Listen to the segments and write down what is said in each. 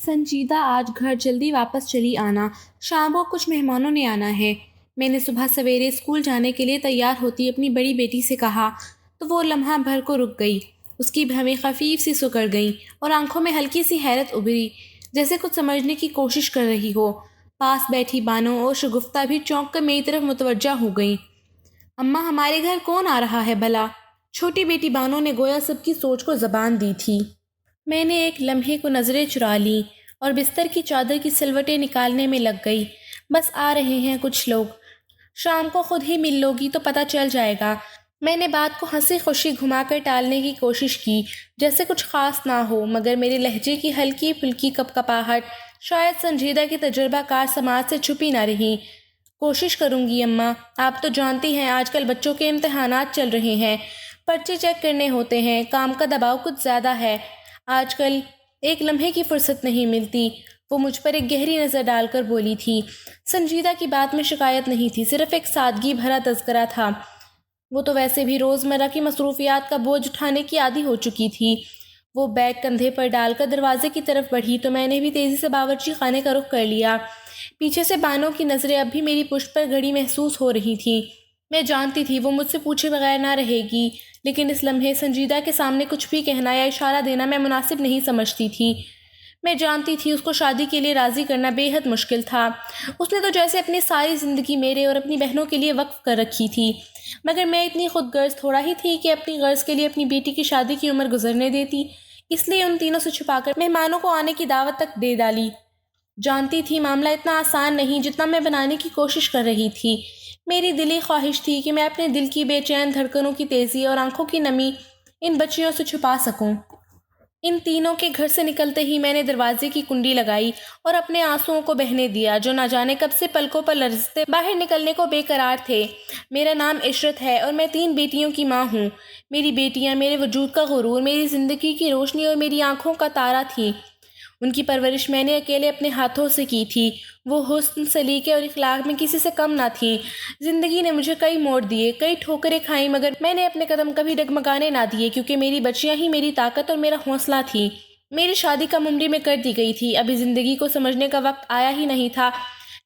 سنجیدہ آج گھر جلدی واپس چلی آنا، شام کو کچھ مہمانوں نے آنا ہے۔ میں نے صبح سویرے اسکول جانے کے لیے تیار ہوتی اپنی بڑی بیٹی سے کہا تو وہ لمحہ بھر کو رک گئی۔ اس کی بھویں خفیف سی سکڑ گئیں اور آنکھوں میں ہلکی سی حیرت ابھری، جیسے کچھ سمجھنے کی کوشش کر رہی ہو۔ پاس بیٹھی بانو اور شگفتہ بھی چونک کر میری طرف متوجہ ہو گئیں۔ اماں، ہمارے گھر کون آ رہا ہے بھلا؟ چھوٹی بیٹی بانو نے گویا سب کی سوچ کو زبان دی تھی۔ میں نے ایک لمحے کو نظریں چرا لیں اور بستر کی چادر کی سلوٹیں نکالنے میں لگ گئی۔ بس آ رہے ہیں کچھ لوگ، شام کو خود ہی مل لوگی تو پتہ چل جائے گا۔ میں نے بات کو ہنسی خوشی گھما کر ٹالنے کی کوشش کی، جیسے کچھ خاص نہ ہو، مگر میرے لہجے کی ہلکی پھلکی کپکپاہٹ شاید سنجیدہ کی تجربہ کار سماعت سے چھپی نہ رہی۔ کوشش کروں گی اماں، آپ تو جانتی ہیں آج کل بچوں کے امتحانات چل رہے ہیں، پرچے چیک کرنے ہوتے ہیں، کام کا دباؤ کچھ زیادہ ہے، آج کل ایک لمحے کی فرصت نہیں ملتی۔ وہ مجھ پر ایک گہری نظر ڈال کر بولی تھی۔ سنجیدہ کی بات میں شکایت نہیں تھی، صرف ایک سادگی بھرا تذکرہ تھا۔ وہ تو ویسے بھی روزمرہ کی مصروفیات کا بوجھ اٹھانے کی عادی ہو چکی تھی۔ وہ بیگ کندھے پر ڈال کر دروازے کی طرف بڑھی تو میں نے بھی تیزی سے باورچی خانے کا رخ کر لیا۔ پیچھے سے بانو کی نظریں اب بھی میری پشت پر گڑی محسوس ہو رہی تھیں۔ میں جانتی تھی وہ مجھ سے پوچھے بغیر نہ رہے گی، لیکن اس لمحے سنجیدہ کے سامنے کچھ بھی کہنا یا اشارہ دینا میں مناسب نہیں سمجھتی تھی۔ میں جانتی تھی اس کو شادی کے لیے راضی کرنا بے حد مشکل تھا۔ اس نے تو جیسے اپنی ساری زندگی میرے اور اپنی بہنوں کے لیے وقف کر رکھی تھی، مگر میں اتنی خود غرض تھوڑا ہی تھی کہ اپنی غرض کے لیے اپنی بیٹی کی شادی کی عمر گزرنے دیتی۔ اس لیے ان تینوں سے چھپا کر مہمانوں کو آنے کی دعوت تک دے ڈالی۔ جانتی تھی معاملہ اتنا آسان نہیں جتنا میں بنانے کی کوشش کر رہی تھی۔ میری دلی خواہش تھی کہ میں اپنے دل کی بے چین دھڑکنوں کی تیزی اور آنکھوں کی نمی ان بچیوں سے چھپا سکوں۔ ان تینوں کے گھر سے نکلتے ہی میں نے دروازے کی کنڈی لگائی اور اپنے آنسوؤں کو بہنے دیا، جو نہ جانے کب سے پلکوں پر لرزتے باہر نکلنے کو بے قرار تھے۔ میرا نام عشرت ہے اور میں 3 بیٹیوں کی ماں ہوں۔ میری بیٹیاں میرے وجود کا غرور، میری زندگی کی روشنی اور میری آنکھوں کا تارا تھیں۔ ان کی پرورش میں نے اکیلے اپنے ہاتھوں سے کی تھی۔ وہ حسن، سلیقے اور اخلاق میں کسی سے کم نہ تھیں۔ زندگی نے مجھے کئی موڑ دیے، کئی ٹھوکریں کھائیں، مگر میں نے اپنے قدم کبھی ڈگمگانے نہ دیے، کیونکہ میری بچیاں ہی میری طاقت اور میرا حوصلہ تھیں۔ میری شادی کم عمری میں کر دی گئی تھی، ابھی زندگی کو سمجھنے کا وقت آیا ہی نہیں تھا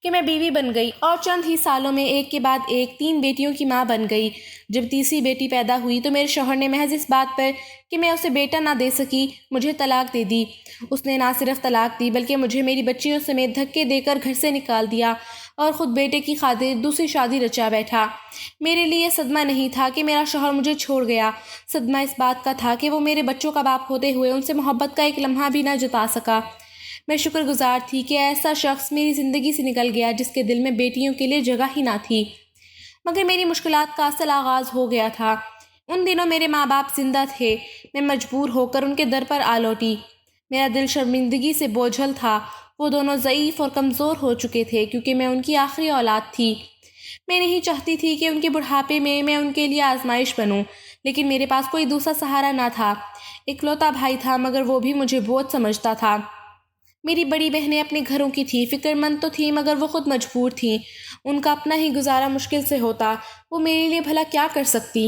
کہ میں بیوی بن گئی اور چند ہی سالوں میں ایک کے بعد ایک 3 بیٹیوں کی ماں بن گئی۔ جب تیسری بیٹی پیدا ہوئی تو میرے شوہر نے محض اس بات پر کہ میں اسے بیٹا نہ دے سکی مجھے طلاق دے دی۔ اس نے نہ صرف طلاق دی بلکہ مجھے میری بچیوں سمیت دھکے دے کر گھر سے نکال دیا اور خود بیٹے کی خاطر دوسری شادی رچا بیٹھا۔ میرے لیے صدمہ نہیں تھا کہ میرا شوہر مجھے چھوڑ گیا، صدمہ اس بات کا تھا کہ وہ میرے بچوں کا باپ ہوتے ہوئے ان سے محبت کا ایک لمحہ بھی نہ جتا سکا۔ میں شکر گزار تھی کہ ایسا شخص میری زندگی سے نکل گیا جس کے دل میں بیٹیوں کے لیے جگہ ہی نہ تھی۔ مگر میری مشکلات کا اصل آغاز ہو گیا تھا۔ ان دنوں میرے ماں باپ زندہ تھے، میں مجبور ہو کر ان کے در پر آ لوٹی۔ میرا دل شرمندگی سے بوجھل تھا۔ وہ دونوں ضعیف اور کمزور ہو چکے تھے کیونکہ میں ان کی آخری اولاد تھی۔ میں نہیں چاہتی تھی کہ ان کے بڑھاپے میں ان کے لیے آزمائش بنوں، لیکن میرے پاس کوئی دوسرا سہارا نہ تھا۔ اکلوتا بھائی تھا مگر وہ بھی مجھے بوجھ سمجھتا تھا۔ میری بڑی بہنیں اپنے گھروں کی تھیں، فکر مند تو تھیں مگر وہ خود مجبور تھیں۔ ان کا اپنا ہی گزارا مشکل سے ہوتا، وہ میرے لیے بھلا کیا کر سکتی؟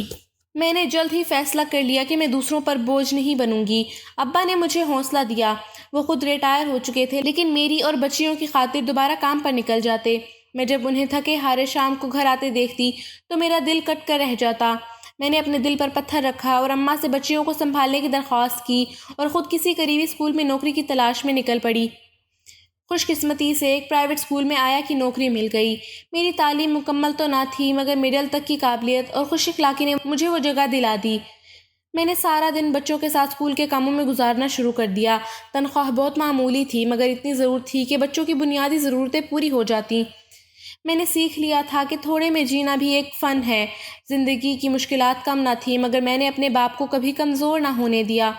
میں نے جلد ہی فیصلہ کر لیا کہ میں دوسروں پر بوجھ نہیں بنوں گی۔ ابا نے مجھے حوصلہ دیا، وہ خود ریٹائر ہو چکے تھے لیکن میری اور بچیوں کی خاطر دوبارہ کام پر نکل جاتے۔ میں جب انہیں تھکے ہارے شام کو گھر آتے دیکھتی تو میرا دل کٹ کر رہ جاتا۔ میں نے اپنے دل پر پتھر رکھا اور اماں سے بچیوں کو سنبھالنے کی درخواست کی اور خود کسی قریبی اسکول میں نوکری کی تلاش میں نکل پڑی۔ خوش قسمتی سے ایک پرائیویٹ اسکول میں آیا کی نوکری مل گئی۔ میری تعلیم مکمل تو نہ تھی مگر مڈل تک کی قابلیت اور خوش اخلاقی نے مجھے وہ جگہ دلا دی۔ میں نے سارا دن بچوں کے ساتھ اسکول کے کاموں میں گزارنا شروع کر دیا۔ تنخواہ بہت معمولی تھی مگر اتنی ضرور تھی کہ بچوں کی بنیادی ضرورتیں پوری ہو جاتی۔ میں نے سیکھ لیا تھا کہ تھوڑے میں جینا بھی ایک فن ہے۔ زندگی کی مشکلات کم نہ تھیں مگر میں نے اپنے باپ کو کبھی کمزور نہ ہونے دیا۔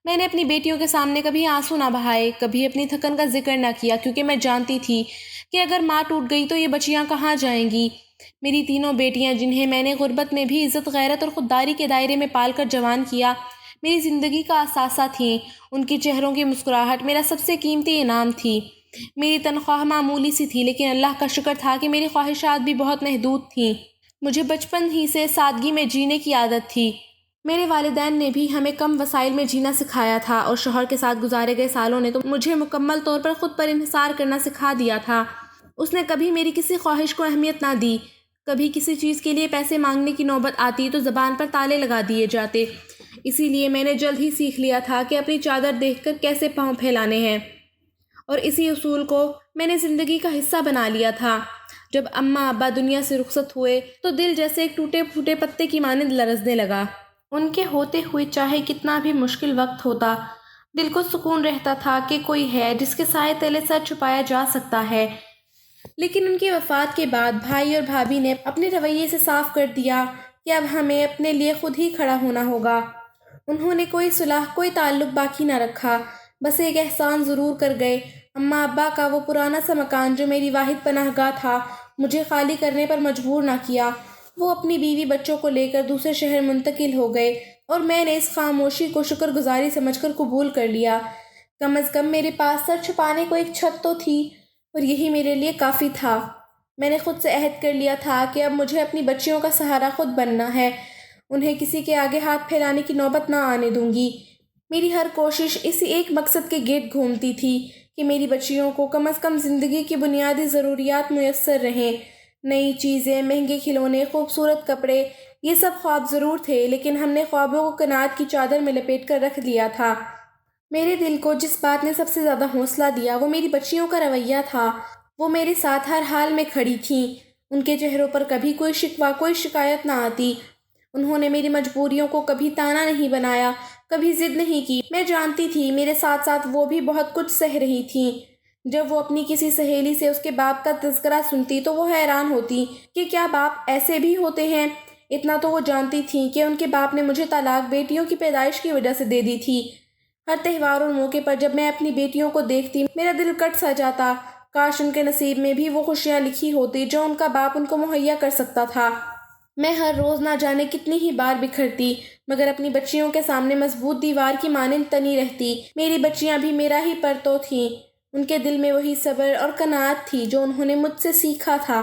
میں نے اپنی بیٹیوں کے سامنے کبھی آنسو نہ بہائے، کبھی اپنی تھکن کا ذکر نہ کیا، کیونکہ میں جانتی تھی کہ اگر ماں ٹوٹ گئی تو یہ بچیاں کہاں جائیں گی۔ میری تینوں بیٹیاں جنہیں میں نے غربت میں بھی عزت، غیرت اور خودداری کے دائرے میں پال کر جوان کیا، میری زندگی کا اثاثہ تھیں۔ ان کی چہروں کی مسکراہٹ میرا سب سے قیمتی انعام تھی۔ میری تنخواہ معمولی سی تھی لیکن اللہ کا شکر تھا کہ میری خواہشات بھی بہت محدود تھیں۔ مجھے بچپن ہی سے سادگی میں جینے کی عادت تھی۔ میرے والدین نے بھی ہمیں کم وسائل میں جینا سکھایا تھا، اور شوہر کے ساتھ گزارے گئے سالوں نے تو مجھے مکمل طور پر خود پر انحصار کرنا سکھا دیا تھا۔ اس نے کبھی میری کسی خواہش کو اہمیت نہ دی۔ کبھی کسی چیز کے لیے پیسے مانگنے کی نوبت آتی تو زبان پر تالے لگا دیے جاتے۔ اسی لیے میں نے جلد ہی سیکھ لیا تھا کہ اپنی چادر دیکھ کر کیسے پاؤں پھیلانے ہیں، اور اسی اصول کو میں نے زندگی کا حصہ بنا لیا تھا۔ جب اماں ابا دنیا سے رخصت ہوئے تو دل جیسے ایک ٹوٹے پھوٹے پتے کی مانند لرزنے لگا۔ ان کے ہوتے ہوئے چاہے کتنا بھی مشکل وقت ہوتا، دل کو سکون رہتا تھا کہ کوئی ہے جس کے سائے تلے سر چھپایا جا سکتا ہے۔ لیکن ان کی وفات کے بعد بھائی اور بھابھی نے اپنے رویے سے صاف کر دیا کہ اب ہمیں اپنے لیے خود ہی کھڑا ہونا ہوگا۔ انہوں نے کوئی صلح، کوئی تعلق باقی نہ رکھا، بس ایک احسان ضرور کر گئے۔ اماں ابا کا وہ پرانا سا مکان جو میری واحد پناہ گاہ تھا، مجھے خالی کرنے پر مجبور نہ کیا۔ وہ اپنی بیوی بچوں کو لے کر دوسرے شہر منتقل ہو گئے، اور میں نے اس خاموشی کو شکر گزاری سمجھ کر قبول کر لیا۔ کم از کم میرے پاس سر چھپانے کو ایک چھت تو تھی، اور یہی میرے لیے کافی تھا۔ میں نے خود سے عہد کر لیا تھا کہ اب مجھے اپنی بچیوں کا سہارا خود بننا ہے، انہیں کسی کے آگے ہاتھ پھیلانے کی نوبت نہ آنے دوں گی۔ میری ہر کوشش اسی ایک مقصد کے گرد گھومتی تھی کہ میری بچیوں کو کم از کم زندگی کی بنیادی ضروریات میسر رہیں۔ نئی چیزیں، مہنگے کھلونے، خوبصورت کپڑے، یہ سب خواب ضرور تھے، لیکن ہم نے خوابوں کو قناعت کی چادر میں لپیٹ کر رکھ لیا تھا۔ میرے دل کو جس بات نے سب سے زیادہ حوصلہ دیا وہ میری بچیوں کا رویہ تھا۔ وہ میرے ساتھ ہر حال میں کھڑی تھیں، ان کے چہروں پر کبھی کوئی شکوہ، کوئی شکایت نہ آتی۔ انہوں نے میری مجبوریوں کو کبھی تانا نہیں بنایا، کبھی ضد نہیں کی۔ میں جانتی تھی میرے ساتھ ساتھ وہ بھی بہت کچھ سہ رہی تھیں۔ جب وہ اپنی کسی سہیلی سے اس کے باپ کا تذکرہ سنتی تو وہ حیران ہوتی کہ کیا باپ ایسے بھی ہوتے ہیں۔ اتنا تو وہ جانتی تھیں کہ ان کے باپ نے مجھے طلاق بیٹیوں کی پیدائش کی وجہ سے دے دی تھی۔ ہر تہوار اور موقع پر جب میں اپنی بیٹیوں کو دیکھتی میرا دل کٹ سا جاتا۔ کاش ان کے نصیب میں بھی وہ خوشیاں لکھی ہوتی جو ان کا باپ ان کو مہیا کر سکتا تھا۔ میں ہر روز نہ جانے کتنی ہی بار بکھرتی، مگر اپنی بچیوں کے سامنے مضبوط دیوار کی مانند تنی رہتی۔ میری بچیاں بھی میرا ہی پرتو تھیں، ان کے دل میں وہی صبر اور قناعت تھی جو انہوں نے مجھ سے سیکھا تھا۔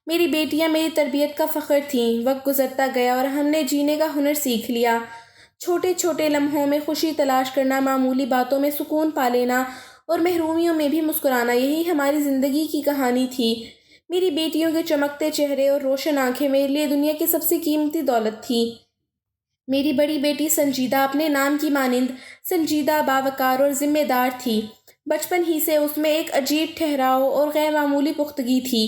میری بیٹیاں میری تربیت کا فخر تھیں۔ وقت گزرتا گیا اور ہم نے جینے کا ہنر سیکھ لیا۔ چھوٹے چھوٹے لمحوں میں خوشی تلاش کرنا، معمولی باتوں میں سکون پا لینا، اور محرومیوں میں بھی مسکرانا، یہی ہماری زندگی کی کہانی تھی۔ میری بیٹیوں کے چمکتے چہرے اور روشن آنکھیں میرے لیے دنیا کی سب سے قیمتی دولت تھی۔ میری بڑی بیٹی سنجیدہ اپنے نام کی مانند سنجیدہ، باوقار اور ذمہ دار تھی۔ بچپن ہی سے اس میں ایک عجیب ٹھہراؤ اور غیر معمولی پختگی تھی۔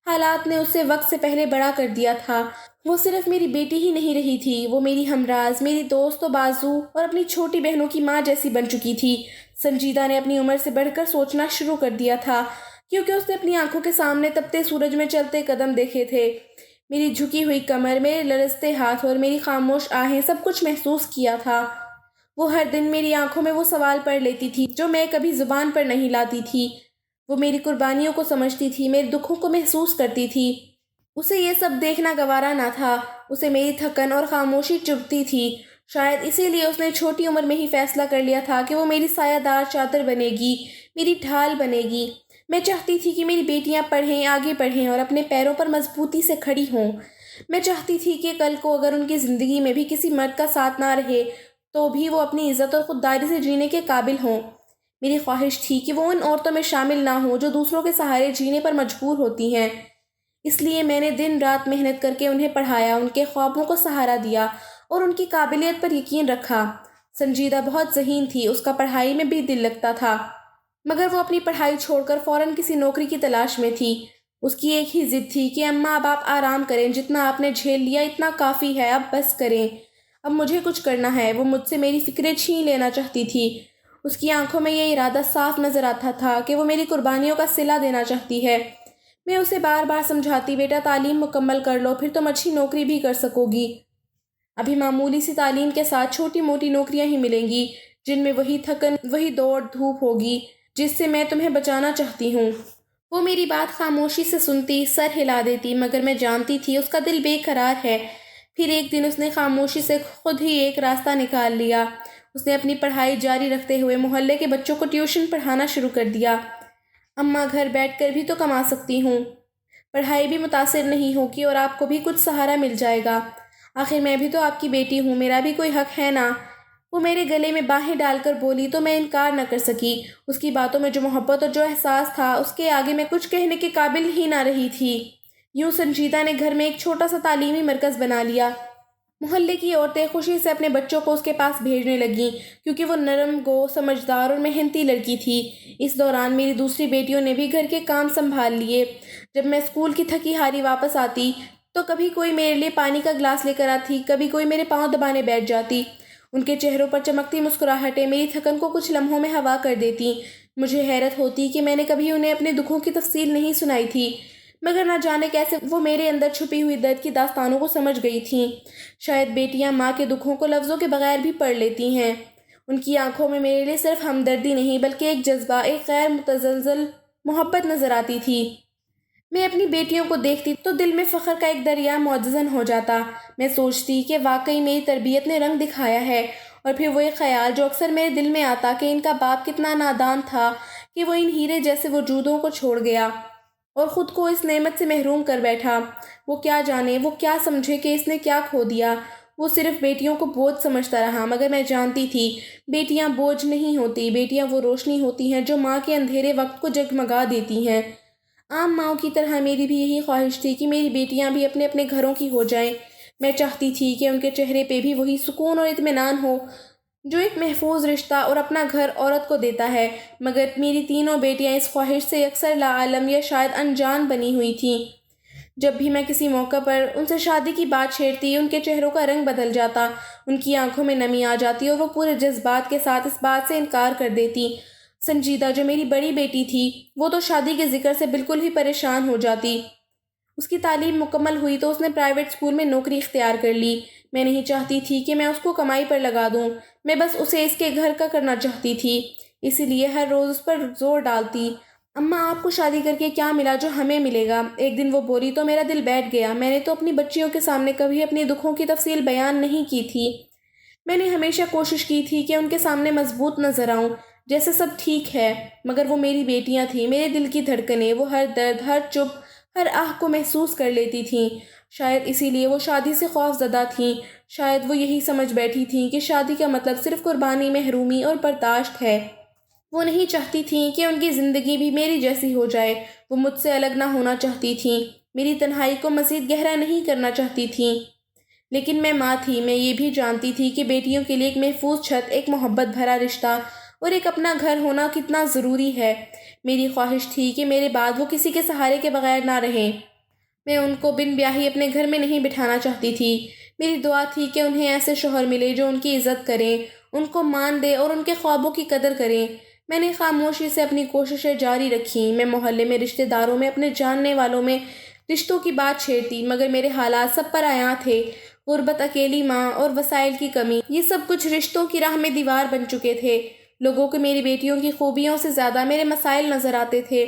حالات نے اسے وقت سے پہلے بڑا کر دیا تھا۔ وہ صرف میری بیٹی ہی نہیں رہی تھی، وہ میری ہمراز، میری دوست و بازو اور اپنی چھوٹی بہنوں کی ماں جیسی بن چکی تھی۔ سنجیدہ نے اپنی عمر سے بڑھ کر سوچنا شروع کر دیا تھا، کیونکہ اس نے اپنی آنکھوں کے سامنے تپتے سورج میں چلتے قدم دیکھے تھے۔ میری جھکی ہوئی کمر، میرے لرزتے ہاتھ اور میری خاموش آہیں، سب کچھ محسوس کیا تھا۔ وہ ہر دن میری آنکھوں میں وہ سوال پڑھ لیتی تھی جو میں کبھی زبان پر نہیں لاتی تھی۔ وہ میری قربانیوں کو سمجھتی تھی، میرے دکھوں کو محسوس کرتی تھی۔ اسے یہ سب دیکھنا گوارا نہ تھا، اسے میری تھکن اور خاموشی چبھتی تھی۔ شاید اسی لیے اس نے چھوٹی عمر میں ہی فیصلہ کر لیا تھا کہ وہ میری سایہ دار چادر بنے گی، میری ڈھال بنے گی۔ میں چاہتی تھی کہ میری بیٹیاں پڑھیں، آگے بڑھیں اور اپنے پیروں پر مضبوطی سے کھڑی ہوں۔ میں چاہتی تھی کہ کل کو اگر ان کی زندگی میں بھی کسی مرد کا ساتھ نہ رہے تو بھی وہ اپنی عزت اور خودداری سے جینے کے قابل ہوں۔ میری خواہش تھی کہ وہ ان عورتوں میں شامل نہ ہوں جو دوسروں کے سہارے جینے پر مجبور ہوتی ہیں۔ اس لیے میں نے دن رات محنت کر کے انہیں پڑھایا، ان کے خوابوں کو سہارا دیا اور ان کی قابلیت پر یقین رکھا۔ سنجیدہ بہت ذہین تھی، اس کا پڑھائی میں بھی دل لگتا تھا، مگر وہ اپنی پڑھائی چھوڑ کر فوراً کسی نوکری کی تلاش میں تھی۔ اس کی ایک ہی ضد تھی کہ اماں اب آپ آرام کریں، جتنا آپ نے جھیل لیا اتنا کافی ہے، اب بس کریں، اب مجھے کچھ کرنا ہے۔ وہ مجھ سے میری فکریں چھین لینا چاہتی تھی۔ اس کی آنکھوں میں یہ ارادہ صاف نظر آتا تھا کہ وہ میری قربانیوں کا صلہ دینا چاہتی ہے۔ میں اسے بار بار سمجھاتی، بیٹا تعلیم مکمل کر لو، پھر تم اچھی نوکری بھی کر سکو گی۔ ابھی معمولی سی تعلیم کے ساتھ چھوٹی موٹی نوکریاں ہی ملیں گی جن میں وہی تھکن، وہی دوڑ دھوپ ہوگی جس سے میں تمہیں بچانا چاہتی ہوں۔ وہ میری بات خاموشی سے سنتی، سر ہلا دیتی، مگر میں جانتی تھی اس کا دل بے قرار ہے۔ پھر ایک دن اس نے خاموشی سے خود ہی ایک راستہ نکال لیا۔ اس نے اپنی پڑھائی جاری رکھتے ہوئے محلے کے بچوں کو ٹیوشن پڑھانا شروع کر دیا۔ اماں گھر بیٹھ کر بھی تو کما سکتی ہوں، پڑھائی بھی متاثر نہیں ہوگی اور آپ کو بھی کچھ سہارا مل جائے گا۔ آخر میں بھی تو آپ کی بیٹی ہوں، میرا بھی کوئی حق ہے نا۔ وہ میرے گلے میں باہیں ڈال کر بولی تو میں انکار نہ کر سکی۔ اس کی باتوں میں جو محبت اور جو احساس تھا، اس کے آگے میں کچھ کہنے کے قابل ہی نہ رہی تھی۔ یوں سنجیدہ نے گھر میں ایک چھوٹا سا تعلیمی مرکز بنا لیا۔ محلے کی عورتیں خوشی سے اپنے بچوں کو اس کے پاس بھیجنے لگیں، کیونکہ وہ نرم گو، سمجھدار اور محنتی لڑکی تھی۔ اس دوران میری دوسری بیٹیوں نے بھی گھر کے کام سنبھال لیے۔ جب میں اسکول کی تھکی ہاری واپس آتی تو کبھی کوئی میرے لیے پانی کا گلاس لے کر آتی، کبھی کوئی میرے پاؤں دبانے بیٹھ جاتی۔ ان کے چہروں پر چمکتی مسکراہٹیں میری تھکن کو کچھ لمحوں میں ہوا کر دیتی۔ مجھے حیرت ہوتی کہ میں نے کبھی انہیں اپنے دکھوں کی تفصیل نہیں سنائی تھی، مگر نہ جانے کیسے وہ میرے اندر چھپی ہوئی درد کی داستانوں کو سمجھ گئی تھیں۔ شاید بیٹیاں ماں کے دکھوں کو لفظوں کے بغیر بھی پڑھ لیتی ہیں۔ ان کی آنکھوں میں میرے لیے صرف ہمدردی نہیں بلکہ ایک جذبہ، ایک غیر متزلزل محبت نظر آتی تھی۔ میں اپنی بیٹیوں کو دیکھتی تو دل میں فخر کا ایک دریا معجزن ہو جاتا۔ میں سوچتی کہ واقعی میری تربیت نے رنگ دکھایا ہے، اور پھر وہ ایک خیال جو اکثر میرے دل میں آتا کہ ان کا باپ کتنا نادان تھا کہ وہ ان ہیرے جیسے وجودوں کو چھوڑ گیا اور خود کو اس نعمت سے محروم کر بیٹھا۔ وہ کیا جانے، وہ کیا سمجھے کہ اس نے کیا کھو دیا۔ وہ صرف بیٹیوں کو بوجھ سمجھتا رہا، مگر میں جانتی تھی بیٹیاں بوجھ نہیں ہوتی، بیٹیاں وہ روشنی ہوتی ہیں جو ماں کے اندھیرے وقت کو جگمگا دیتی ہیں۔ عام ماؤں کی طرح میری بھی یہی خواہش تھی کہ میری بیٹیاں بھی اپنے اپنے گھروں کی ہو جائیں۔ میں چاہتی تھی کہ ان کے چہرے پہ بھی وہی سکون اور اطمینان ہو جو ایک محفوظ رشتہ اور اپنا گھر عورت کو دیتا ہے، مگر میری تینوں بیٹیاں اس خواہش سے اکثر لاعلم یا شاید انجان بنی ہوئی تھیں۔ جب بھی میں کسی موقع پر ان سے شادی کی بات چھیڑتی، ان کے چہروں کا رنگ بدل جاتا، ان کی آنکھوں میں نمی آ جاتی اور وہ پورے جذبات کے ساتھ اس بات سے انکار کر دیتی۔ سنجیدہ جو میری بڑی بیٹی تھی، وہ تو شادی کے ذکر سے بالکل ہی پریشان ہو جاتی۔ اس کی تعلیم مکمل ہوئی تو اس نے پرائیویٹ اسکول میں نوکری اختیار کر لی۔ میں نہیں چاہتی تھی کہ میں اس کو کمائی پر لگا دوں، میں بس اسے اس کے گھر کا کرنا چاہتی تھی، اسی لیے ہر روز اس پر زور ڈالتی۔ اماں، آپ کو شادی کر کے کیا ملا جو ہمیں ملے گا؟ ایک دن وہ بولی تو میرا دل بیٹھ گیا۔ میں نے تو اپنی بچیوں کے سامنے کبھی اپنی دکھوں کی تفصیل بیان نہیں کی تھی۔ میں نے ہمیشہ کوشش کی تھی کہ ان کے سامنے مضبوط نظر آؤں، جیسے سب ٹھیک ہے، مگر وہ میری بیٹیاں تھیں، میرے دل کی دھڑکنیں، وہ ہر درد، ہر چپ، ہر آہ کو محسوس کر لیتی تھیں۔ شاید اسی لیے وہ شادی سے خوف زدہ تھیں، شاید وہ یہی سمجھ بیٹھی تھیں کہ شادی کا مطلب صرف قربانی، محرومی اور برداشت ہے۔ وہ نہیں چاہتی تھیں کہ ان کی زندگی بھی میری جیسی ہو جائے۔ وہ مجھ سے الگ نہ ہونا چاہتی تھیں، میری تنہائی کو مزید گہرا نہیں کرنا چاہتی تھیں۔ لیکن میں ماں تھی، میں یہ بھی جانتی تھی کہ بیٹیوں کے لیے ایک محفوظ چھت، ایک محبت بھرا رشتہ اور ایک اپنا گھر ہونا کتنا ضروری ہے۔ میری خواہش تھی کہ میرے بعد وہ کسی کے سہارے کے بغیر نہ رہیں۔ میں ان کو بن بیاہی اپنے گھر میں نہیں بٹھانا چاہتی تھی۔ میری دعا تھی کہ انہیں ایسے شوہر ملے جو ان کی عزت کریں، ان کو مان دے اور ان کے خوابوں کی قدر کریں۔ میں نے خاموشی سے اپنی کوششیں جاری رکھیں۔ میں محلے میں، رشتہ داروں میں، اپنے جاننے والوں میں رشتوں کی بات چھیڑتی، مگر میرے حالات سب پر عیاں تھے۔ غربت، اکیلی ماں اور وسائل کی کمی، یہ سب کچھ رشتوں کی راہ میں دیوار بن چکے تھے۔ لوگوں کو میری بیٹیوں کی خوبیوں سے زیادہ میرے مسائل نظر آتے تھے۔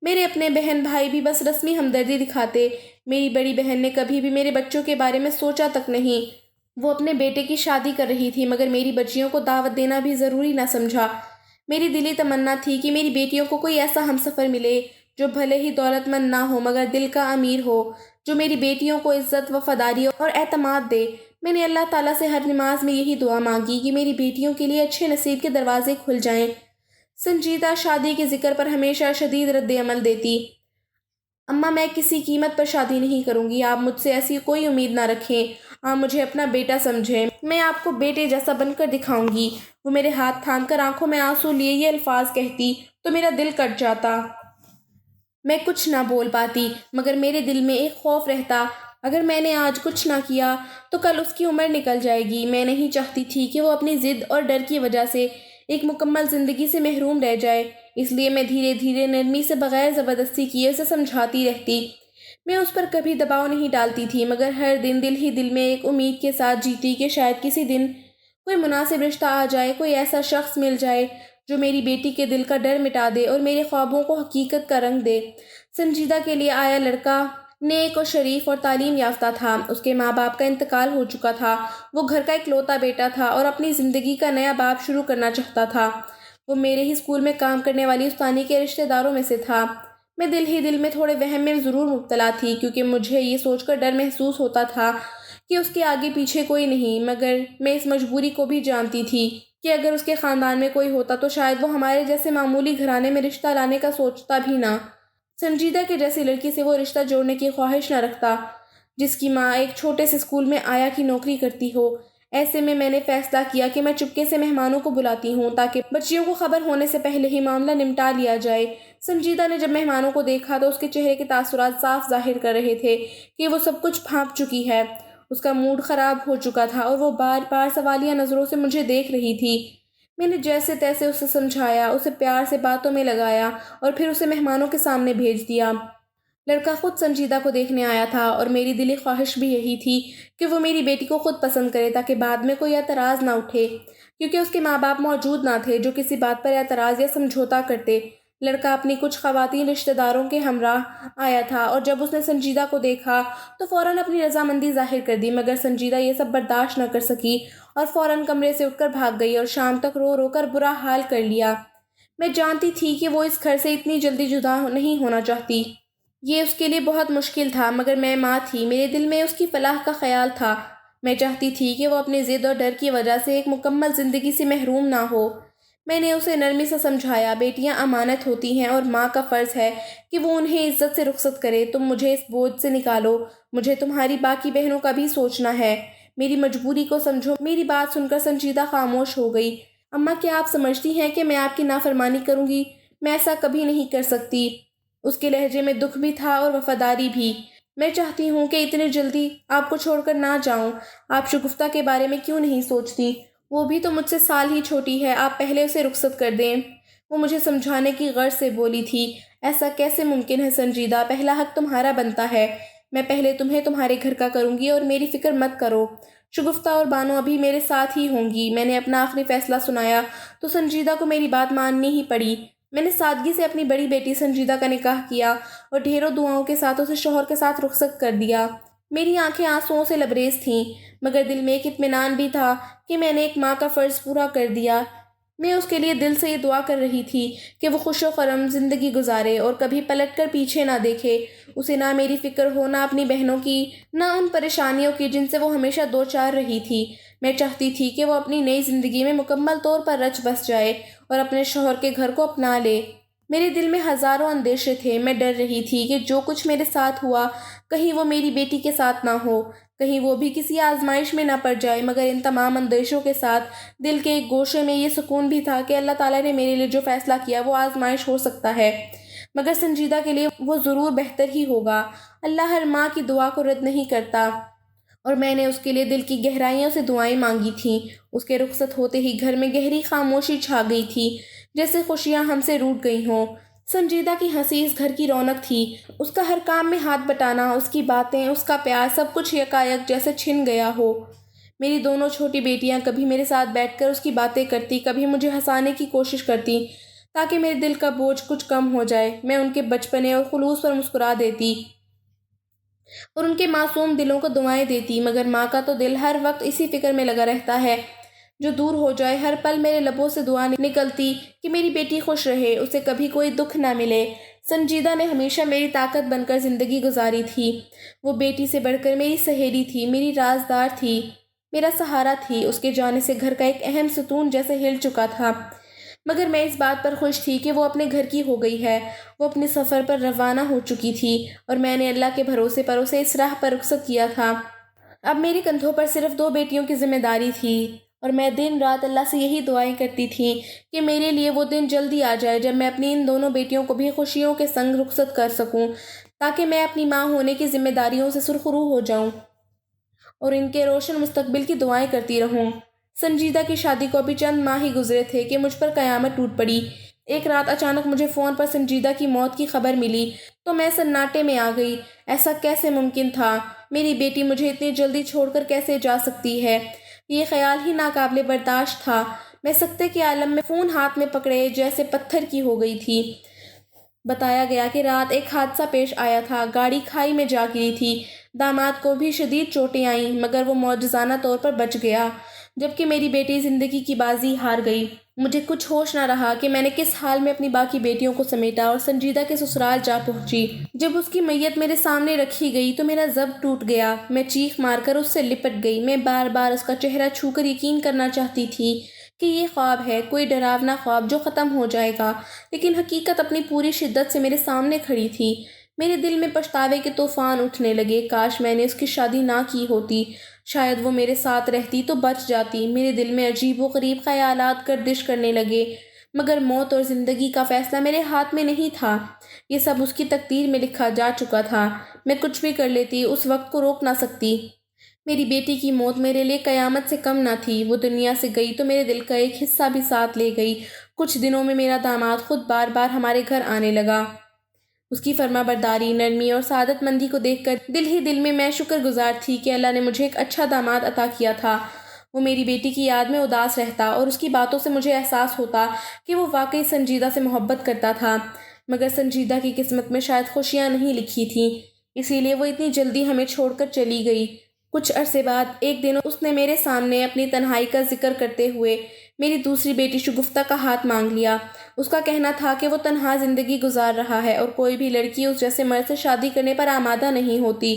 میرے اپنے بہن بھائی بھی بس رسمی ہمدردی دکھاتے۔ میری بڑی بہن نے کبھی بھی میرے بچوں کے بارے میں سوچا تک نہیں۔ وہ اپنے بیٹے کی شادی کر رہی تھی، مگر میری بچیوں کو دعوت دینا بھی ضروری نہ سمجھا۔ میری دلی تمنا تھی کہ میری بیٹیوں کو کوئی ایسا ہمسفر ملے جو بھلے ہی دولت مند نہ ہو مگر دل کا امیر ہو، جو میری بیٹیوں کو عزت، وفاداری اور اعتماد دے۔ میں نے اللہ تعالیٰ سے ہر نماز میں یہی دعا مانگی کہ میری بیٹیوں کے لیے اچھے نصیب کے دروازے کھل جائیں۔ سنجیدہ شادی کے ذکر پر ہمیشہ شدید رد عمل دیتی۔ اماں، میں کسی قیمت پر شادی نہیں کروں گی، آپ مجھ سے ایسی کوئی امید نہ رکھیں، آپ مجھے اپنا بیٹا سمجھیں، میں آپ کو بیٹے جیسا بن کر دکھاؤں گی۔ وہ میرے ہاتھ تھام کر آنکھوں میں آنسو لیے یہ الفاظ کہتی تو میرا دل کٹ جاتا۔ میں کچھ نہ بول پاتی، مگر میرے دل میں ایک خوف رہتا، اگر میں نے آج کچھ نہ کیا تو کل اس کی عمر نکل جائے گی۔ میں نہیں چاہتی تھی کہ وہ اپنی ضد اور ڈر کی وجہ سے ایک مکمل زندگی سے محروم رہ جائے، اس لیے میں دھیرے دھیرے نرمی سے، بغیر زبردستی کیے اسے سمجھاتی رہتی۔ میں اس پر کبھی دباؤ نہیں ڈالتی تھی، مگر ہر دن دل ہی دل میں ایک امید کے ساتھ جیتی کہ شاید کسی دن کوئی مناسب رشتہ آ جائے، کوئی ایسا شخص مل جائے جو میری بیٹی کے دل کا ڈر مٹا دے اور میرے خوابوں کو حقیقت کا رنگ دے۔ سنجیدہ کے لیے آیا لڑکا نیک اور شریف اور تعلیم یافتہ تھا۔ اس کے ماں باپ کا انتقال ہو چکا تھا، وہ گھر کا اکلوتا بیٹا تھا اور اپنی زندگی کا نیا باب شروع کرنا چاہتا تھا۔ وہ میرے ہی اسکول میں کام کرنے والی استانی کے رشتہ داروں میں سے تھا۔ میں دل ہی دل میں تھوڑے وہم میں ضرور مبتلا تھی، کیونکہ مجھے یہ سوچ کر ڈر محسوس ہوتا تھا کہ اس کے آگے پیچھے کوئی نہیں، مگر میں اس مجبوری کو بھی جانتی تھی کہ اگر اس کے خاندان میں کوئی ہوتا تو شاید وہ ہمارے جیسے معمولی گھرانے میں رشتہ لانے کا سوچتا بھی نہ۔ سنجیدہ کے جیسی لڑکی سے وہ رشتہ جوڑنے کی خواہش نہ رکھتا جس کی ماں ایک چھوٹے سے اسکول میں آیا کی نوکری کرتی ہو۔ ایسے میں نے فیصلہ کیا کہ میں چپکے سے مہمانوں کو بلاتی ہوں تاکہ بچیوں کو خبر ہونے سے پہلے ہی معاملہ نمٹا لیا جائے۔ سنجیدہ نے جب مہمانوں کو دیکھا تو اس کے چہرے کے تاثرات صاف ظاہر کر رہے تھے کہ وہ سب کچھ بھانپ چکی ہے۔ اس کا موڈ خراب ہو چکا تھا اور وہ بار بار سوالیہ نظروں سے مجھے دیکھ رہی تھی۔ میں نے جیسے تیسے اسے سمجھایا، اسے پیار سے باتوں میں لگایا اور پھر اسے مہمانوں کے سامنے بھیج دیا۔ لڑکا خود سنجیدہ کو دیکھنے آیا تھا اور میری دلی خواہش بھی یہی تھی کہ وہ میری بیٹی کو خود پسند کرے تاکہ بعد میں کوئی اعتراض نہ اٹھے، کیونکہ اس کے ماں باپ موجود نہ تھے جو کسی بات پر اعتراض یا سمجھوتا کرتے۔ لڑکا اپنی کچھ خواتین رشتہ داروں کے ہمراہ آیا تھا اور جب اس نے سنجیدہ کو دیکھا تو فوراً اپنی رضامندی ظاہر کر دی، مگر سنجیدہ یہ سب برداشت نہ کر سکی اور فوراً کمرے سے اٹھ کر بھاگ گئی اور شام تک رو رو کر برا حال کر لیا۔ میں جانتی تھی کہ وہ اس گھر سے اتنی جلدی جدا نہیں ہونا چاہتی۔ یہ اس کے لیے بہت مشکل تھا، مگر میں ماں تھی، میرے دل میں اس کی فلاح کا خیال تھا۔ میں چاہتی تھی کہ وہ اپنی ضد اور ڈر کی وجہ سے ایک مکمل زندگی سے محروم نہ ہو۔ میں نے اسے نرمی سے سمجھایا، بیٹیاں امانت ہوتی ہیں اور ماں کا فرض ہے کہ وہ انہیں عزت سے رخصت کرے۔ تم مجھے اس بوجھ سے نکالو، مجھے تمہاری باقی بہنوں کا بھی سوچنا ہے، میری مجبوری کو سمجھو۔ میری بات سن کر سنجیدہ خاموش ہو گئی۔ اماں، کیا آپ سمجھتی ہیں کہ میں آپ کی نافرمانی کروں گی؟ میں ایسا کبھی نہیں کر سکتی۔ اس کے لہجے میں دکھ بھی تھا اور وفاداری بھی۔ میں چاہتی ہوں کہ اتنی جلدی آپ کو چھوڑ کر نہ جاؤں۔ آپ شگفتہ کے بارے میں کیوں نہیں سوچتی؟ وہ بھی تو مجھ سے سال ہی چھوٹی ہے، آپ پہلے اسے رخصت کر دیں۔ وہ مجھے سمجھانے کی غرض سے بولی تھی۔ ایسا کیسے ممکن ہے سنجیدہ؟ پہلا حق تمہارا بنتا ہے۔ میں پہلے تمہیں تمہارے گھر کا کروں گی اور میری فکر مت کرو۔ شگفتہ اور بانو ابھی میرے ساتھ ہی ہوں گی۔ میں نے اپنا آخری فیصلہ سنایا تو سنجیدہ کو میری بات ماننی ہی پڑی۔ میں نے سادگی سے اپنی بڑی بیٹی سنجیدہ کا نکاح کیا اور ڈھیروں دعاؤں کے ساتھ اسے شوہر کے ساتھ رخصت کر دیا۔ میری آنکھیں آنسوؤں سے لبریز تھیں، مگر دل میں ایک اطمینان بھی تھا کہ میں نے ایک ماں کا فرض پورا کر دیا۔ میں اس کے لیے دل سے یہ دعا کر رہی تھی کہ وہ خوش و خرم زندگی گزارے اور کبھی پلٹ کر پیچھے نہ دیکھے۔ اسے نہ میری فکر ہو، نہ اپنی بہنوں کی، نہ ان پریشانیوں کی جن سے وہ ہمیشہ دو چار رہی تھی۔ میں چاہتی تھی کہ وہ اپنی نئی زندگی میں مکمل طور پر رچ بس جائے اور اپنے شوہر کے گھر کو اپنا لے۔ میرے دل میں ہزاروں اندیشے تھے۔ میں ڈر رہی تھی کہ جو کچھ میرے ساتھ ہوا کہیں وہ میری بیٹی کے ساتھ نہ ہو، کہیں وہ بھی کسی آزمائش میں نہ پڑ جائے، مگر ان تمام اندیشوں کے ساتھ دل کے ایک گوشے میں یہ سکون بھی تھا کہ اللہ تعالیٰ نے میرے لیے جو فیصلہ کیا وہ آزمائش ہو سکتا ہے، مگر سنجیدہ کے لیے وہ ضرور بہتر ہی ہوگا۔ اللہ ہر ماں کی دعا کو رد نہیں کرتا، اور میں نے اس کے لیے دل کی گہرائیوں سے دعائیں مانگی تھیں۔ اس کے رخصت ہوتے ہی گھر میں گہری خاموشی چھا گئی تھی، جیسے خوشیاں ہم سے روٹھ گئی ہوں۔ سنجیدہ کی ہنسی اس گھر کی رونق تھی۔ اس کا ہر کام میں ہاتھ بٹانا، اس کی باتیں، اس کا پیار، سب کچھ یکایک جیسے چھن گیا ہو۔ میری دونوں چھوٹی بیٹیاں کبھی میرے ساتھ بیٹھ کر اس کی باتیں کرتی، کبھی مجھے ہنسانے کی کوشش کرتی تاکہ میرے دل کا بوجھ کچھ کم ہو جائے۔ میں ان کے بچپنے اور خلوص پر مسکرا دیتی اور ان کے معصوم دلوں کو دعائیں دیتی، مگر ماں کا تو دل ہر وقت اسی فکر میں لگا رہتا ہے جو دور ہو جائے۔ ہر پل میرے لبوں سے دعا نکلتی کہ میری بیٹی خوش رہے، اسے کبھی کوئی دکھ نہ ملے۔ سنجیدہ نے ہمیشہ میری طاقت بن کر زندگی گزاری تھی۔ وہ بیٹی سے بڑھ کر میری سہیلی تھی، میری رازدار تھی، میرا سہارا تھی۔ اس کے جانے سے گھر کا ایک اہم ستون جیسے ہل چکا تھا، مگر میں اس بات پر خوش تھی کہ وہ اپنے گھر کی ہو گئی ہے۔ وہ اپنے سفر پر روانہ ہو چکی تھی اور میں نے اللہ کے بھروسے پر اسے اس راہ پر رخصت کیا تھا۔ اب میری کندھوں پر صرف 2 بیٹیوں کی ذمہ داری تھی، اور میں دن رات اللہ سے یہی دعائیں کرتی تھی کہ میرے لیے وہ دن جلدی آ جائے جب میں اپنی ان دونوں بیٹیوں کو بھی خوشیوں کے سنگ رخصت کر سکوں، تاکہ میں اپنی ماں ہونے کی ذمہ داریوں سے سرخرو ہو جاؤں اور ان کے روشن مستقبل کی دعائیں کرتی رہوں۔ سنجیدہ کی شادی کو ابھی چند ماہ ہی گزرے تھے کہ مجھ پر قیامت ٹوٹ پڑی۔ ایک رات اچانک مجھے فون پر سنجیدہ کی موت کی خبر ملی تو میں سناٹے میں آ گئی۔ ایسا کیسے ممکن تھا؟ میری بیٹی مجھے اتنی جلدی چھوڑ کر کیسے جا سکتی ہے؟ یہ خیال ہی ناقابل برداشت تھا۔ میں سکتے کے عالم میں فون ہاتھ میں پکڑے جیسے پتھر کی ہو گئی تھی۔ بتایا گیا کہ رات ایک حادثہ پیش آیا تھا، گاڑی کھائی میں جا گری تھی۔ داماد کو بھی شدید چوٹیں آئیں، مگر وہ معجزانہ طور پر بچ گیا۔ جبکہ میری بیٹی زندگی کی بازی ہار گئی۔ مجھے کچھ ہوش نہ رہا کہ میں نے کس حال میں اپنی باقی بیٹیوں کو سمیٹا اور سنجیدہ کے سسرال جا پہنچی۔ جب اس کی میت میرے سامنے رکھی گئی تو میرا ضبط ٹوٹ گیا۔ میں چیخ مار کر اس سے لپٹ گئی۔ میں بار بار اس کا چہرہ چھو کر یقین کرنا چاہتی تھی کہ یہ خواب ہے، کوئی ڈراونا خواب جو ختم ہو جائے گا، لیکن حقیقت اپنی پوری شدت سے میرے سامنے کھڑی تھی۔ میرے دل میں پچھتاوے کے طوفان اٹھنے لگے۔ کاش میں نے اس کی شادی نہ کی ہوتی، شاید وہ میرے ساتھ رہتی تو بچ جاتی۔ میرے دل میں عجیب و غریب خیالات گردش کرنے لگے، مگر موت اور زندگی کا فیصلہ میرے ہاتھ میں نہیں تھا۔ یہ سب اس کی تقدیر میں لکھا جا چکا تھا۔ میں کچھ بھی کر لیتی، اس وقت کو روک نہ سکتی۔ میری بیٹی کی موت میرے لیے قیامت سے کم نہ تھی۔ وہ دنیا سے گئی تو میرے دل کا ایک حصہ بھی ساتھ لے گئی۔ کچھ دنوں میں میرا داماد خود بار بار ہمارے گھر آنے لگا۔ اس کی فرما برداری، نرمی اور سعادت مندی کو دیکھ کر دل ہی دل میں شکر گزار تھی کہ اللہ نے مجھے ایک اچھا داماد عطا کیا تھا۔ وہ میری بیٹی کی یاد میں اداس رہتا اور اس کی باتوں سے مجھے احساس ہوتا کہ وہ واقعی سنجیدہ سے محبت کرتا تھا، مگر سنجیدہ کی قسمت میں شاید خوشیاں نہیں لکھی تھیں، اسی لیے وہ اتنی جلدی ہمیں چھوڑ کر چلی گئی۔ کچھ عرصے بعد ایک دن اس نے میرے سامنے اپنی تنہائی کا ذکر کرتے ہوئے میری دوسری بیٹی شگفتہ کا ہاتھ مانگ لیا۔ اس کا کہنا تھا کہ وہ تنہا زندگی گزار رہا ہے اور کوئی بھی لڑکی اس جیسے مرد سے شادی کرنے پر آمادہ نہیں ہوتی۔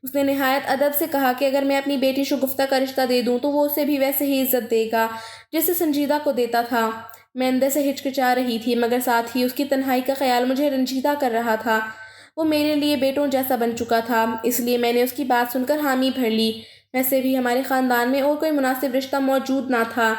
اس نے نہایت ادب سے کہا کہ اگر میں اپنی بیٹی شگفتہ کا رشتہ دے دوں تو وہ اسے بھی ویسے ہی عزت دے گا جیسے سنجیدہ کو دیتا تھا۔ میں اندر سے ہچکچا رہی تھی، مگر ساتھ ہی اس کی تنہائی کا خیال مجھے رنجیدہ کر رہا تھا۔ وہ میرے لیے بیٹوں جیسا بن چکا تھا، اس لیے میں نے اس کی بات سن کر حامی بھر لی۔ ویسے بھی ہمارے خاندان میں اور کوئی مناسب رشتہ موجود نہ تھا۔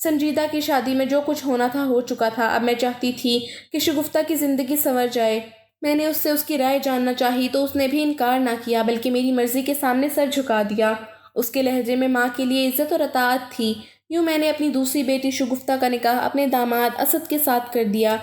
سنجیدہ کی شادی میں جو کچھ ہونا تھا ہو چکا تھا۔ اب میں چاہتی تھی کہ شگفتہ کی زندگی سنور جائے۔ میں نے اس سے اس کی رائے جاننا چاہی تو اس نے بھی انکار نہ کیا، بلکہ میری مرضی کے سامنے سر جھکا دیا۔ اس کے لہجے میں ماں کے لیے عزت اور اطاعت تھی۔ یوں میں نے اپنی دوسری بیٹی شگفتہ کا نکاح اپنے داماد اسد کے ساتھ کر دیا۔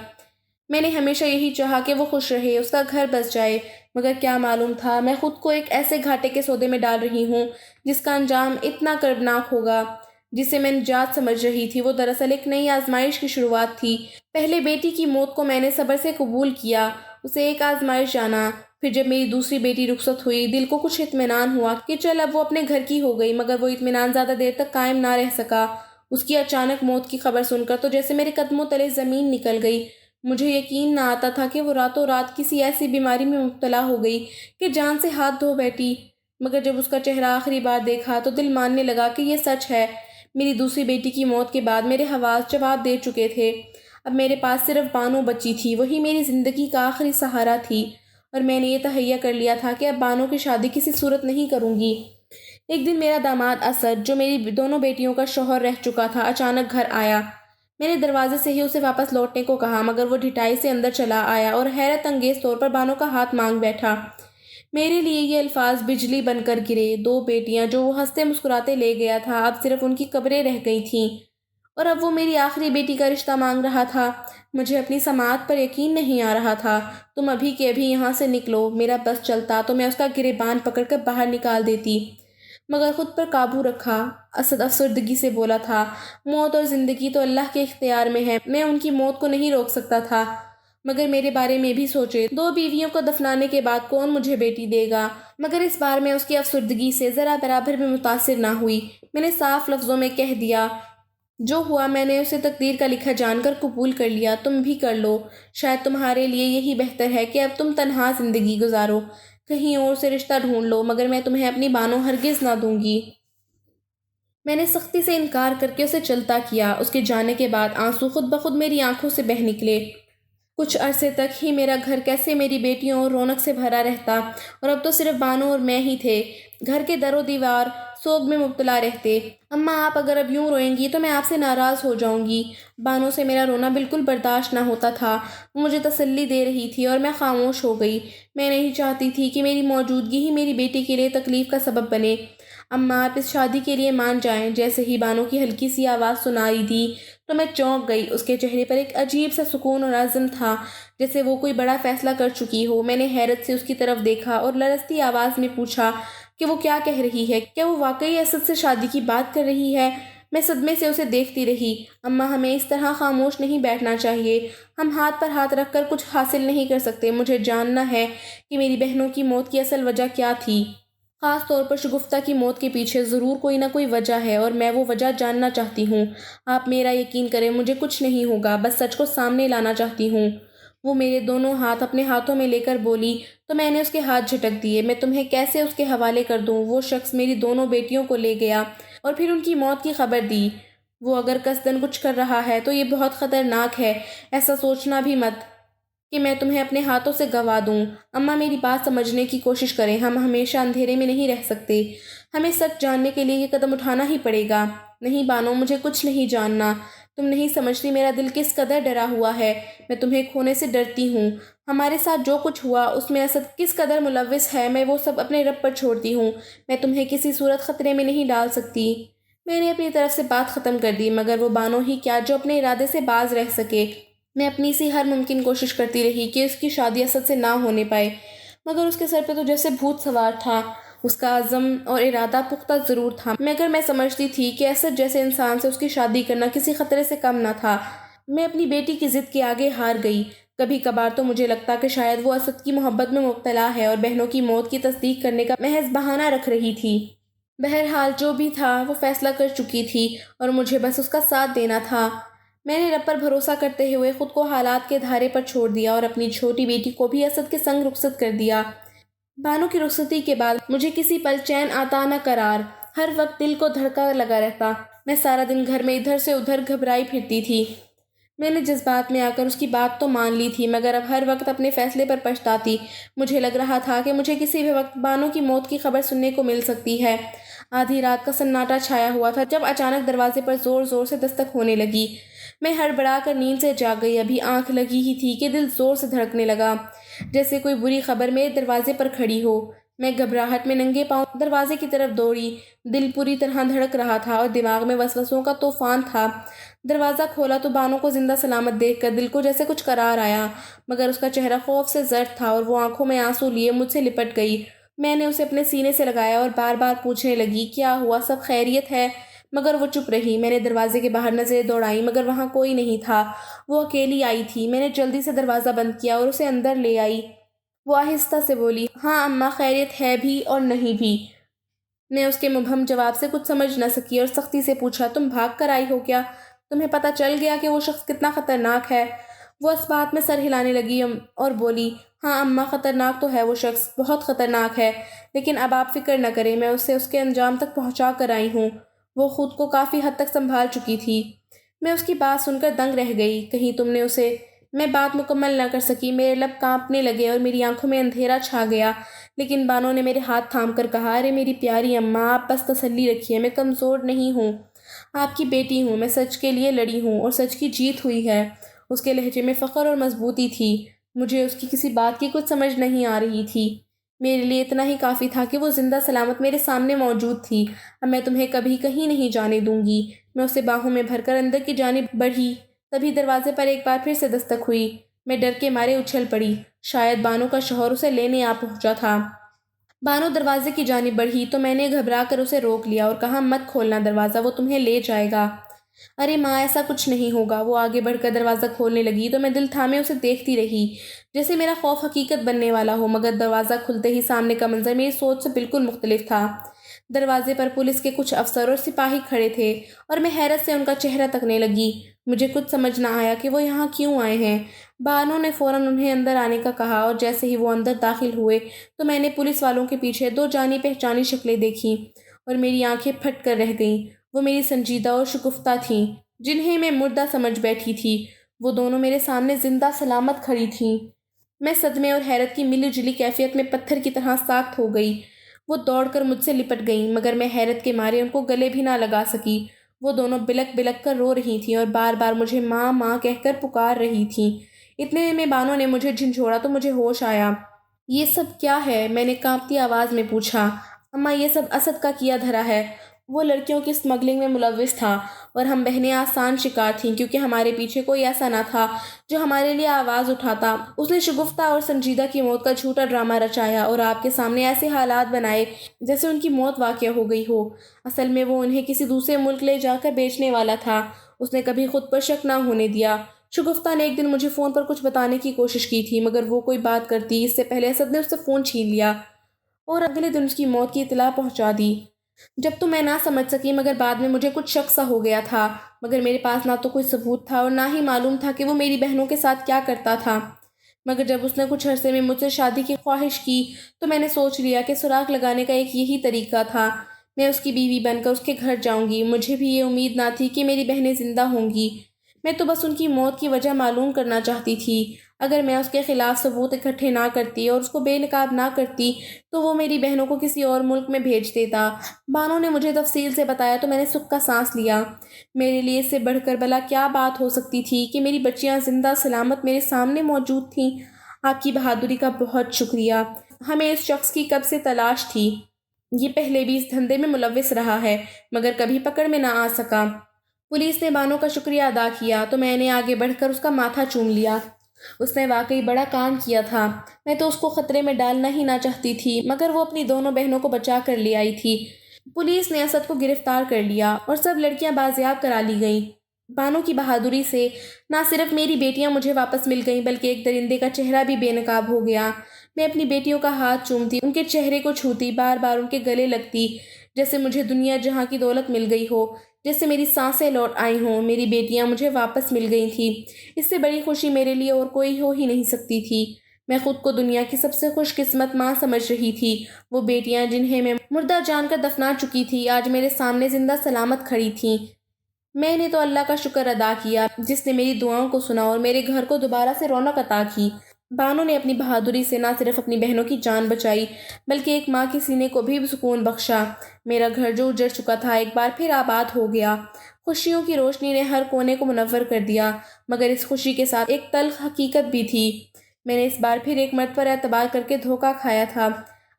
میں نے ہمیشہ یہی چاہا کہ وہ خوش رہے، اس کا گھر بس جائے، مگر کیا معلوم تھا میں خود کو ایک ایسے گھاٹے کے سودے میں ڈال رہی ہوں جس کا انجام اتنا کربناک ہوگا۔ جسے میں نجات سمجھ رہی تھی وہ دراصل ایک نئی آزمائش کی شروعات تھی۔ پہلے بیٹی کی موت کو میں نے صبر سے قبول کیا، اسے ایک آزمائش جانا۔ پھر جب میری دوسری بیٹی رخصت ہوئی، دل کو کچھ اطمینان ہوا کہ چل اب وہ اپنے گھر کی ہو گئی، مگر وہ اطمینان زیادہ دیر تک قائم نہ رہ سکا۔ اس کی اچانک موت کی خبر سن کر تو جیسے میرے قدموں تلے زمین نکل گئی۔ مجھے یقین نہ آتا تھا کہ وہ راتوں رات کسی ایسی بیماری میں مبتلا ہو گئی کہ جان سے ہاتھ دھو بیٹھی، مگر جب اس کا چہرہ آخری بار دیکھا تو دل ماننے لگا کہ یہ سچ ہے۔ میری دوسری بیٹی کی موت کے بعد میرے حواس جواب دے چکے تھے۔ اب میرے پاس صرف بانو بچی تھی، وہی میری زندگی کا آخری سہارا تھی، اور میں نے یہ تہیہ کر لیا تھا کہ اب بانو کی شادی کسی صورت نہیں کروں گی۔ ایک دن میرا داماد اسد، جو میری دونوں بیٹیوں کا شوہر رہ چکا تھا، اچانک گھر آیا۔ میں نے دروازے سے ہی اسے واپس لوٹنے کو کہا، مگر وہ ڈھٹائی سے اندر چلا آیا اور حیرت انگیز طور پر بانو کا ہاتھ مانگ بیٹھا۔ میرے لیے یہ الفاظ بجلی بن کر گرے۔ دو بیٹیاں جو وہ ہنستے مسکراتے لے گیا تھا، اب صرف ان کی قبریں رہ گئی تھیں، اور اب وہ میری آخری بیٹی کا رشتہ مانگ رہا تھا۔ مجھے اپنی سماعت پر یقین نہیں آ رہا تھا۔ تم ابھی کے ابھی یہاں سے نکلو۔ میرا بس چلتا تو میں اس کا گریبان پکڑ کر باہر نکال دیتی، مگر خود پر قابو رکھا۔ اسد افسردگی سے بولا تھا، موت اور زندگی تو اللہ کے اختیار میں ہے، میں ان کی موت کو نہیں روک سکتا تھا، مگر میرے بارے میں بھی سوچے، دو بیویوں کو دفنانے کے بعد کون مجھے بیٹی دے گا؟ مگر اس بار میں اس کی افسردگی سے ذرا برابر بھی متاثر نہ ہوئی۔ میں نے صاف لفظوں میں کہہ دیا، جو ہوا میں نے اسے تقدیر کا لکھا جان کر قبول کر لیا، تم بھی کر لو۔ شاید تمہارے لیے یہی بہتر ہے کہ اب تم تنہا زندگی گزارو، کہیں اور سے رشتہ ڈھونڈ لو، مگر میں تمہیں اپنی بانو ہرگز نہ دوں گی۔ میں نے سختی سے انکار کر کے اسے چلتا کیا۔ اس کے جانے کے بعد آنسو خود بخود میری آنکھوں سے بہہ نکلے۔ کچھ عرصے تک ہی میرا گھر کیسے میری بیٹیوں اور رونق سے بھرا رہتا، اور اب تو صرف بانو اور میں ہی تھے۔ گھر کے در و دیوار سوگ میں مبتلا رہتے۔ اماں آپ اگر اب یوں روئیں گی تو میں آپ سے ناراض ہو جاؤں گی۔ بانو سے میرا رونا بالکل برداشت نہ ہوتا تھا۔ وہ مجھے تسلی دے رہی تھی اور میں خاموش ہو گئی۔ میں نہیں چاہتی تھی کہ میری موجودگی ہی میری بیٹی کے لیے تکلیف کا سبب بنے۔ اماں آپ اس شادی کے لیے مان جائیں۔ جیسے ہی بانو کی ہلکی سی آواز سنائی دی تو میں چونک گئی۔ اس کے چہرے پر ایک عجیب سا سکون اور عزم تھا، جیسے وہ کوئی بڑا فیصلہ کر چکی ہو۔ میں نے حیرت سے اس کی طرف دیکھا اور لرزتی آواز میں پوچھا کہ وہ کیا کہہ رہی ہے، کیا وہ واقعی اسد سے شادی کی بات کر رہی ہے؟ میں صدمے سے اسے دیکھتی رہی۔ اماں ہمیں اس طرح خاموش نہیں بیٹھنا چاہیے، ہم ہاتھ پر ہاتھ رکھ کر کچھ حاصل نہیں کر سکتے۔ مجھے جاننا ہے کہ میری بہنوں کی موت کی اصل وجہ کیا تھی۔ خاص طور پر شگفتہ کی موت کے پیچھے ضرور کوئی نہ کوئی وجہ ہے اور میں وہ وجہ جاننا چاہتی ہوں۔ آپ میرا یقین کریں، مجھے کچھ نہیں ہوگا، بس سچ کو سامنے لانا چاہتی ہوں۔ وہ میرے دونوں ہاتھ اپنے ہاتھوں میں لے کر بولی تو میں نے اس کے ہاتھ جھٹک دیے۔ میں تمہیں کیسے اس کے حوالے کر دوں؟ وہ شخص میری دونوں بیٹیوں کو لے گیا اور پھر ان کی موت کی خبر دی۔ وہ اگر قصداً کچھ کر رہا ہے تو یہ بہت خطرناک ہے۔ ایسا سوچنا بھی مت کہ میں تمہیں اپنے ہاتھوں سے گوا دوں۔ اماں، میری بات سمجھنے کی کوشش کریں، ہم ہمیشہ اندھیرے میں نہیں رہ سکتے۔ ہمیں سچ جاننے کے لیے یہ قدم اٹھانا ہی پڑے گا۔ نہیں بانو، مجھے کچھ نہیں جاننا۔ تم نہیں سمجھتی میرا دل کس قدر ڈرا ہوا ہے۔ میں تمہیں کھونے سے ڈرتی ہوں۔ ہمارے ساتھ جو کچھ ہوا اس میں اسد کس قدر ملوث ہے، میں وہ سب اپنے رب پر چھوڑتی ہوں۔ میں تمہیں کسی صورت خطرے میں نہیں ڈال سکتی۔ میں نے اپنی طرف سے بات ختم کر دی، مگر وہ بانو ہی کیا جو اپنے ارادے سے باز رہ سکے۔ میں اپنی سی ہر ممکن کوشش کرتی رہی کہ اس کی شادی اسد سے نہ ہونے پائے، مگر اس کے سر پہ تو جیسے بھوت سوار تھا۔ اس کا عزم اور ارادہ پختہ ضرور تھا، مگر میں سمجھتی تھی کہ اسد جیسے انسان سے اس کی شادی کرنا کسی خطرے سے کم نہ تھا۔ میں اپنی بیٹی کی ضد کے آگے ہار گئی۔ کبھی کبھار تو مجھے لگتا کہ شاید وہ اسد کی محبت میں مبتلا ہے اور بہنوں کی موت کی تصدیق کرنے کا محض بہانہ رکھ رہی تھی۔ بہرحال جو بھی تھا وہ فیصلہ کر چکی تھی اور مجھے بس اس کا ساتھ دینا تھا۔ میں نے رب پر بھروسہ کرتے ہوئے خود کو حالات کے دھارے پر چھوڑ دیا اور اپنی چھوٹی بیٹی کو بھی اسد کے سنگ رخصت کر دیا۔ بانو کی رخصتی کے بعد مجھے کسی پل چین آتا نہ قرار، ہر وقت دل کو دھڑکا لگا رہتا۔ میں سارا دن گھر میں ادھر سے ادھر گھبرائی پھرتی تھی۔ میں نے جذبات میں آ کر اس کی بات تو مان لی تھی، مگر اب ہر وقت اپنے فیصلے پر پچھتاتی۔ مجھے لگ رہا تھا کہ مجھے کسی بھی وقت بانو کی موت کی خبر سننے کو مل سکتی ہے۔ آدھی رات کا سناٹا چھایا ہوا تھا جب اچانک دروازے پر زور زور سے دستک ہونے لگی۔ میں ہڑبڑا کر نیند سے جاگ گئی۔ ابھی آنکھ لگی ہی تھی کہ دل زور سے دھڑکنے لگا، جیسے کوئی بری خبر میرے دروازے پر کھڑی ہو۔ میں گھبراہٹ میں ننگے پاؤں دروازے کی طرف دوڑی۔ دل پوری طرح دھڑک رہا تھا اور دماغ میں وسوسوں کا طوفان تھا۔ دروازہ کھولا تو بانو کو زندہ سلامت دیکھ کر دل کو جیسے کچھ قرار آیا، مگر اس کا چہرہ خوف سے زرد تھا اور وہ آنکھوں میں آنسو لیے مجھ سے لپٹ گئی۔ میں نے اسے اپنے سینے سے لگایا اور بار بار پوچھنے لگی، کیا ہوا؟ سب خیریت ہے؟ مگر وہ چپ رہی۔ میں نے دروازے کے باہر نظریں دوڑائیں، مگر وہاں کوئی نہیں تھا۔ وہ اکیلی آئی تھی۔ میں نے جلدی سے دروازہ بند کیا اور اسے اندر لے آئی۔ وہ آہستہ سے بولی، ہاں اماں، خیریت ہے بھی اور نہیں بھی۔ میں اس کے مبہم جواب سے کچھ سمجھ نہ سکی اور سختی سے پوچھا، تم بھاگ کر آئی ہو کیا؟ تمہیں پتہ چل گیا کہ وہ شخص کتنا خطرناک ہے؟ وہ اس بات میں سر ہلانے لگی اور بولی، ہاں اماں، خطرناک تو ہے وہ شخص، بہت خطرناک ہے، لیکن اب آپ فکر نہ کریں، میں اسے اس کے انجام تک پہنچا کر آئی ہوں۔ وہ خود کو کافی حد تک سنبھال چکی تھی۔ میں اس کی بات سن کر دنگ رہ گئی۔ کہیں تم نے اسے… میں بات مکمل نہ کر سکی۔ میرے لب کانپنے لگے اور میری آنکھوں میں اندھیرا چھا گیا، لیکن بانو نے میرے ہاتھ تھام کر کہا، ارے میری پیاری اماں، آپ بس تسلی رکھیے، میں کمزور نہیں ہوں، آپ کی بیٹی ہوں، میں سچ کے لیے لڑی ہوں اور سچ کی جیت ہوئی ہے۔ اس کے لہجے میں فخر اور مضبوطی تھی۔ مجھے اس کی کسی بات کی کچھ سمجھ نہیں آ رہی تھی۔ میرے لیے اتنا ہی کافی تھا کہ وہ زندہ سلامت میرے سامنے موجود تھی۔ اب میں تمہیں کبھی کہیں نہیں جانے دوں گی۔ میں اسے باہوں میں بھر کر اندر کی جانب بڑھی، تبھی دروازے پر ایک بار پھر سے دستک ہوئی۔ میں ڈر کے مارے اچھل پڑی۔ شاید بانو کا شوہر اسے لینے آ پہنچا تھا۔ بانو دروازے کی جانب بڑھی تو میں نے گھبرا کر اسے روک لیا اور کہا، مت کھولنا دروازہ، وہ تمہیں لے جائے گا۔ ارے ماں، ایسا کچھ نہیں ہوگا۔ وہ آگے بڑھ کر دروازہ کھولنے لگی تو میں دل تھامے اسے دیکھتی رہی، جیسے میرا خوف حقیقت بننے والا ہو، مگر دروازہ کھلتے ہی سامنے کا منظر میری سوچ سے بالکل مختلف تھا۔ دروازے پر پولیس کے کچھ افسر اور سپاہی کھڑے تھے اور میں حیرت سے ان کا چہرہ تکنے لگی۔ مجھے کچھ سمجھ نہ آیا کہ وہ یہاں کیوں آئے ہیں۔ بانو نے فوراً انہیں اندر آنے کا کہا اور جیسے ہی وہ اندر داخل ہوئے تو میں نے پولیس والوں کے پیچھے دو جانی پہچانی شکلیں دیکھیں اور میری آنکھیں پھٹ کر رہ گئیں۔ وہ میری سنجیدہ اور شگفتہ تھیں، جنہیں میں مردہ سمجھ بیٹھی تھی۔ وہ دونوں میرے سامنے زندہ سلامت کھڑی تھیں۔ میں صدمے اور حیرت کی ملی جلی کیفیت میں پتھر کی طرح ساخت ہو گئی۔ وہ دوڑ کر مجھ سے لپٹ گئیں، مگر میں حیرت کے مارے ان کو گلے بھی نہ لگا سکی۔ وہ دونوں بلک بلک کر رو رہی تھیں اور بار بار مجھے ماں ماں کہہ کر پکار رہی تھیں۔ اتنے میں بانو نے مجھے جھنجھوڑا تو مجھے ہوش آیا۔ یہ سب کیا ہے؟ میں نے کانپتی آواز میں پوچھا۔ اماں، یہ سب اسد کا کیا دھرا ہے۔ وہ لڑکیوں کی اسمگلنگ میں ملوث تھا اور ہم بہنیں آسان شکار تھیں کیونکہ ہمارے پیچھے کوئی ایسا نہ تھا جو ہمارے لیے آواز اٹھاتا۔ اس نے شگفتہ اور سنجیدہ کی موت کا جھوٹا ڈرامہ رچایا اور آپ کے سامنے ایسے حالات بنائے جیسے ان کی موت واقع ہو گئی ہو۔ اصل میں وہ انہیں کسی دوسرے ملک لے جا کر بیچنے والا تھا۔ اس نے کبھی خود پر شک نہ ہونے دیا۔ شگفتہ نے ایک دن مجھے فون پر کچھ بتانے کی کوشش کی تھی، مگر وہ کوئی بات کرتی اس سے پہلے اسد نے اس سے فون چھین لیا اور اگلے دن اس کی موت کی اطلاع پہنچا دی۔ جب تو میں نہ سمجھ سکی، مگر بعد میں مجھے کچھ شک سا ہو گیا تھا، مگر میرے پاس نہ تو کوئی ثبوت تھا اور نہ ہی معلوم تھا کہ وہ میری بہنوں کے ساتھ کیا کرتا تھا۔ مگر جب اس نے کچھ عرصے میں مجھ سے شادی کی خواہش کی تو میں نے سوچ لیا کہ سراغ لگانے کا ایک یہی طریقہ تھا، میں اس کی بیوی بن کر اس کے گھر جاؤں گی۔ مجھے بھی یہ امید نہ تھی کہ میری بہنیں زندہ ہوں گی، میں تو بس ان کی موت کی وجہ معلوم کرنا چاہتی تھی۔ اگر میں اس کے خلاف ثبوت اکٹھے نہ کرتی اور اس کو بے نقاب نہ کرتی تو وہ میری بہنوں کو کسی اور ملک میں بھیج دیتا۔ بانو نے مجھے تفصیل سے بتایا تو میں نے سکھ کا سانس لیا۔ میرے لیے اس سے بڑھ کر بھلا کیا بات ہو سکتی تھی کہ میری بچیاں زندہ سلامت میرے سامنے موجود تھیں۔ آپ کی بہادری کا بہت شکریہ۔ ہمیں اس شخص کی کب سے تلاش تھی، یہ پہلے بھی اس دھندے میں ملوث رہا ہے مگر کبھی پکڑ میں نہ آ سکا۔ پولیس نے بانو کا شکریہ ادا کیا تو میں نے آگے بڑھ کر اس کا ماتھا چوم لیا۔ اس نے واقعی بڑا کام کیا تھا، میں تو اس کو خطرے میں ڈالنا ہی نہ چاہتی تھی، مگر وہ اپنی دونوں بہنوں کو بچا کر لے آئی تھی۔ پولیس نے اسد کو گرفتار کر لیا اور سب لڑکیاں بازیاب کرا لی گئیں۔ بانو کی بہادری سے نہ صرف میری بیٹیاں مجھے واپس مل گئیں بلکہ ایک درندے کا چہرہ بھی بے نقاب ہو گیا۔ میں اپنی بیٹیوں کا ہاتھ چومتی، ان کے چہرے کو چھوتی، بار بار ان کے گلے لگتی، جیسے مجھے دنیا جہاں کی دولت مل گئی ہو، جیسے میری سانسیں لوٹ آئی ہوں، میری بیٹیاں مجھے واپس مل گئی تھیں۔ اس سے بڑی خوشی میرے لیے اور کوئی ہو ہی نہیں سکتی تھی۔ میں خود کو دنیا کی سب سے خوش قسمت ماں سمجھ رہی تھی۔ وہ بیٹیاں جنہیں میں مردہ جان کر دفنا چکی تھی آج میرے سامنے زندہ سلامت کھڑی تھیں۔ میں نے تو اللہ کا شکر ادا کیا جس نے میری دعاؤں کو سنا اور میرے گھر کو دوبارہ سے رونق عطا کی۔ بانو نے اپنی بہادری سے نہ صرف اپنی بہنوں کی جان بچائی بلکہ ایک ماں کے سینے کو بھی سکون بخشا۔ میرا گھر جو اجڑ چکا تھا ایک بار پھر آباد ہو گیا۔ خوشیوں کی روشنی نے ہر کونے کو منور کر دیا، مگر اس خوشی کے ساتھ ایک تلخ حقیقت بھی تھی۔ میں نے اس بار پھر ایک مرد پر اعتبار کر کے دھوکہ کھایا تھا۔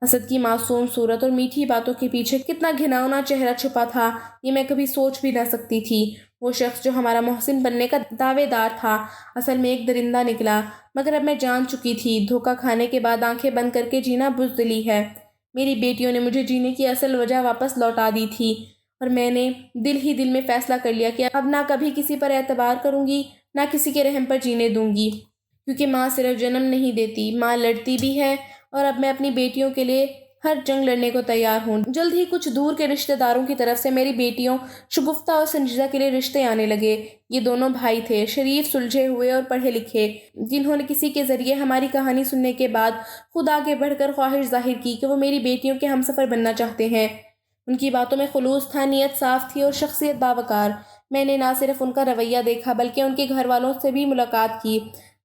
اسد کی معصوم صورت اور میٹھی باتوں کے پیچھے کتنا گھناؤنا چہرہ چھپا تھا یہ میں کبھی سوچ بھی نہ سکتی تھی۔ وہ شخص جو ہمارا محسن بننے کا دعوے دار تھا اصل میں ایک درندہ نکلا، مگر اب میں جان چکی تھی دھوکہ کھانے کے بعد آنکھیں بند کر کے جینا بزدلی ہے۔ میری بیٹیوں نے مجھے جینے کی اصل وجہ واپس لوٹا دی تھی اور میں نے دل ہی دل میں فیصلہ کر لیا کہ اب نہ کبھی کسی پر اعتبار کروں گی نہ کسی کے رحم پر جینے دوں گی، کیونکہ ماں صرف جنم نہیں دیتی، ماں لڑتی بھی ہے، اور اب میں اپنی بیٹیوں کے لیے ہر جنگ لڑنے کو تیار ہوں۔ جلد ہی کچھ دور کے رشتہ داروں کی طرف سے میری بیٹیوں شگفتہ اور سنجیدہ کے لیے رشتے آنے لگے۔ یہ دونوں بھائی تھے، شریف، سلجھے ہوئے اور پڑھے لکھے، جنہوں نے کسی کے ذریعے ہماری کہانی سننے کے بعد خود آگے بڑھ کر خواہش ظاہر کی کہ وہ میری بیٹیوں کے ہمسفر بننا چاہتے ہیں۔ ان کی باتوں میں خلوص تھا، نیت صاف تھی اور شخصیت باوقار۔ میں نے نہ صرف ان کا رویہ دیکھا بلکہ ان کے گھر والوں سے بھی ملاقات کی۔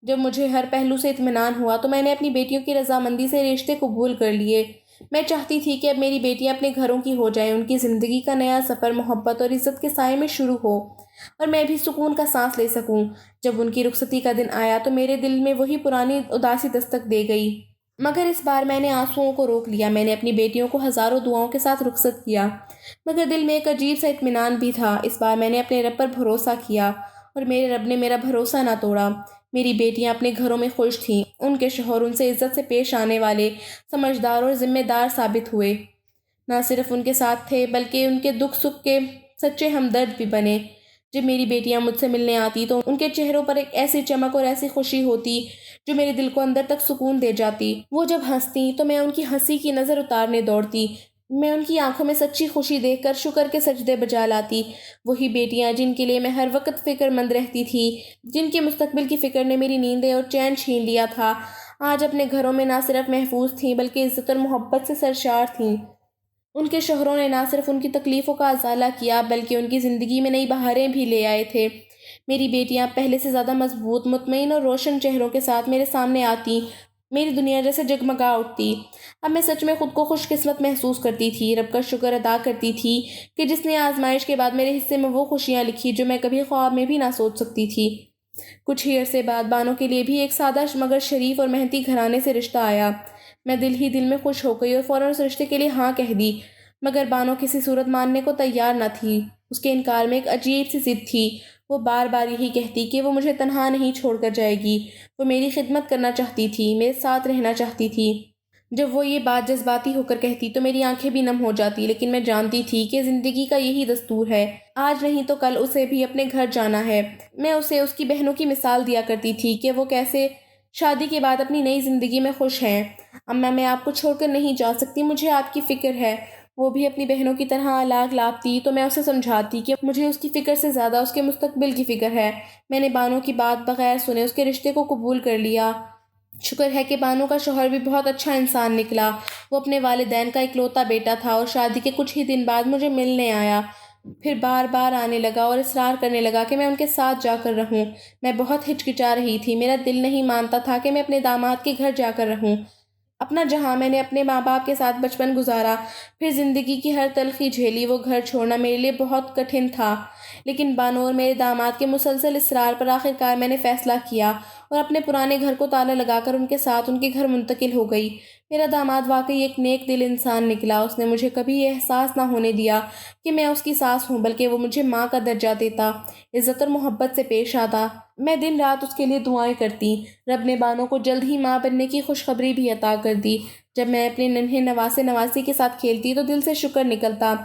جب مجھے ہر پہلو سے اطمینان ہوا تو میں نے اپنی بیٹیوں کی رضامندی سے رشتے قبول کر لیے۔ میں چاہتی تھی کہ اب میری بیٹیاں اپنے گھروں کی ہو جائیں، ان کی زندگی کا نیا سفر محبت اور عزت کے سائے میں شروع ہو اور میں بھی سکون کا سانس لے سکوں۔ جب ان کی رخصتی کا دن آیا تو میرے دل میں وہی پرانی اداسی دستک دے گئی، مگر اس بار میں نے آنسوؤں کو روک لیا۔ میں نے اپنی بیٹیوں کو ہزاروں دعاؤں کے ساتھ رخصت کیا، مگر دل میں ایک عجیب سا اطمینان بھی تھا۔ اس بار میں نے اپنے رب پر بھروسہ کیا اور میرے رب نے میرا بھروسہ نہ توڑا۔ میری بیٹیاں اپنے گھروں میں خوش تھیں، ان کے شوہر ان سے عزت سے پیش آنے والے، سمجھدار اور ذمہ دار ثابت ہوئے۔ نہ صرف ان کے ساتھ تھے بلکہ ان کے دکھ سکھ کے سچے ہمدرد بھی بنے۔ جب میری بیٹیاں مجھ سے ملنے آتی تو ان کے چہروں پر ایک ایسی چمک اور ایسی خوشی ہوتی جو میرے دل کو اندر تک سکون دے جاتی۔ وہ جب ہنستی تو میں ان کی ہنسی کی نظر اتارنے دوڑتی، میں ان کی آنکھوں میں سچی خوشی دیکھ کر شکر کے سجدے بجا لاتی۔ وہی بیٹیاں جن کے لیے میں ہر وقت فکر مند رہتی تھی، جن کے مستقبل کی فکر نے میری نیندیں اور چین چھین لیا تھا، آج اپنے گھروں میں نہ صرف محفوظ تھیں بلکہ عزت اور محبت سے سرشار تھیں۔ ان کے شوہروں نے نہ صرف ان کی تکلیفوں کا ازالہ کیا بلکہ ان کی زندگی میں نئی بہاریں بھی لے آئے تھے۔ میری بیٹیاں پہلے سے زیادہ مضبوط، مطمئن اور روشن چہروں کے ساتھ میرے سامنے آتی، میری دنیا جیسے جگمگا اٹھتی۔ اب میں سچ میں خود کو خوش قسمت محسوس کرتی تھی، رب کا شکر ادا کرتی تھی کہ جس نے آزمائش کے بعد میرے حصے میں وہ خوشیاں لکھی جو میں کبھی خواب میں بھی نہ سوچ سکتی تھی۔ کچھ ہی عرصے بعد بانو کے لیے بھی ایک سادہ مگر شریف اور محنتی گھرانے سے رشتہ آیا۔ میں دل ہی دل میں خوش ہو گئی اور فوراً اس رشتے کے لیے ہاں کہہ دی، مگر بانو کسی صورت ماننے کو تیار نہ تھی۔ اس کے انکار میں ایک عجیب سی ضد تھی۔ وہ بار بار یہی کہتی کہ وہ مجھے تنہا نہیں چھوڑ کر جائے گی، وہ میری خدمت کرنا چاہتی تھی، میرے ساتھ رہنا چاہتی تھی۔ جب وہ یہ بات جذباتی ہو کر کہتی تو میری آنکھیں بھی نم ہو جاتی، لیکن میں جانتی تھی کہ زندگی کا یہی دستور ہے، آج نہیں تو کل اسے بھی اپنے گھر جانا ہے۔ میں اسے اس کی بہنوں کی مثال دیا کرتی تھی کہ وہ کیسے شادی کے بعد اپنی نئی زندگی میں خوش ہیں۔ اماں میں آپ کو چھوڑ کر نہیں جا سکتی، مجھے آپ کی فکر ہے۔ وہ بھی اپنی بہنوں کی طرح الگ لاپتی تو میں اسے سمجھاتی کہ مجھے اس کی فکر سے زیادہ اس کے مستقبل کی فکر ہے۔ میں نے بانو کی بات بغیر سنے اس کے رشتے کو قبول کر لیا۔ شکر ہے کہ بانو کا شوہر بھی بہت اچھا انسان نکلا۔ وہ اپنے والدین کا اکلوتا بیٹا تھا اور شادی کے کچھ ہی دن بعد مجھے ملنے آیا، پھر بار بار آنے لگا اور اصرار کرنے لگا کہ میں ان کے ساتھ جا کر رہوں۔ میں بہت ہچکچا رہی تھی، میرا دل نہیں مانتا تھا کہ میں اپنے داماد کے گھر جا کر رہوں۔ اپنا جہاں میں نے اپنے ماں باپ کے ساتھ بچپن گزارا، پھر زندگی کی ہر تلخی جھیلی، وہ گھر چھوڑنا میرے لیے بہت کٹھن تھا۔ لیکن بانو اور میرے داماد کے مسلسل اصرار پر آخرکار میں نے فیصلہ کیا اور اپنے پرانے گھر کو تالا لگا کر ان کے ساتھ ان کے گھر منتقل ہو گئی۔ میرا داماد واقعی ایک نیک دل انسان نکلا۔ اس نے مجھے کبھی یہ احساس نہ ہونے دیا کہ میں اس کی ساس ہوں، بلکہ وہ مجھے ماں کا درجہ دیتا، عزت اور محبت سے پیش آتا۔ میں دن رات اس کے لیے دعائیں کرتی۔ رب نے بانو کو جلد ہی ماں بننے کی خوشخبری بھی عطا کر دی۔ جب میں اپنے ننھے نواسے نواسی کے ساتھ کھیلتی تو دل سے شکر نکلتا،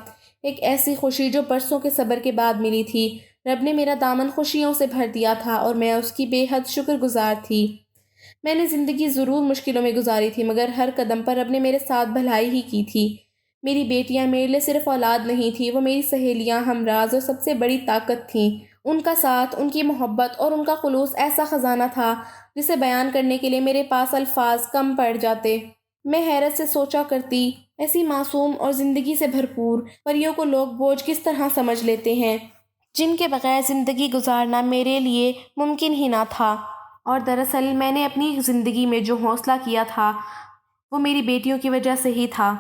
ایک ایسی خوشی جو برسوں کے صبر کے بعد ملی تھی۔ رب نے میرا دامن خوشیوں سے بھر دیا تھا اور میں اس کی بے حد شکر گزار تھی۔ میں نے زندگی ضرور مشکلوں میں گزاری تھی، مگر ہر قدم پر رب نے میرے ساتھ بھلائی ہی کی تھی۔ میری بیٹیاں میرے لیے صرف اولاد نہیں تھی، وہ میری سہیلیاں، ہمراز اور سب سے بڑی طاقت تھیں۔ ان کا ساتھ، ان کی محبت اور ان کا خلوص ایسا خزانہ تھا جسے بیان کرنے کے لیے میرے پاس الفاظ کم پڑ جاتے۔ میں حیرت سے سوچا کرتی، ایسی معصوم اور زندگی سے بھرپور پریوں کو لوگ بوجھ کس طرح سمجھ لیتے ہیں، جن کے بغیر زندگی گزارنا میرے لیے ممکن ہی نہ تھا۔ اور دراصل میں نے اپنی زندگی میں جو حوصلہ کیا تھا وہ میری بیٹیوں کی وجہ سے ہی تھا۔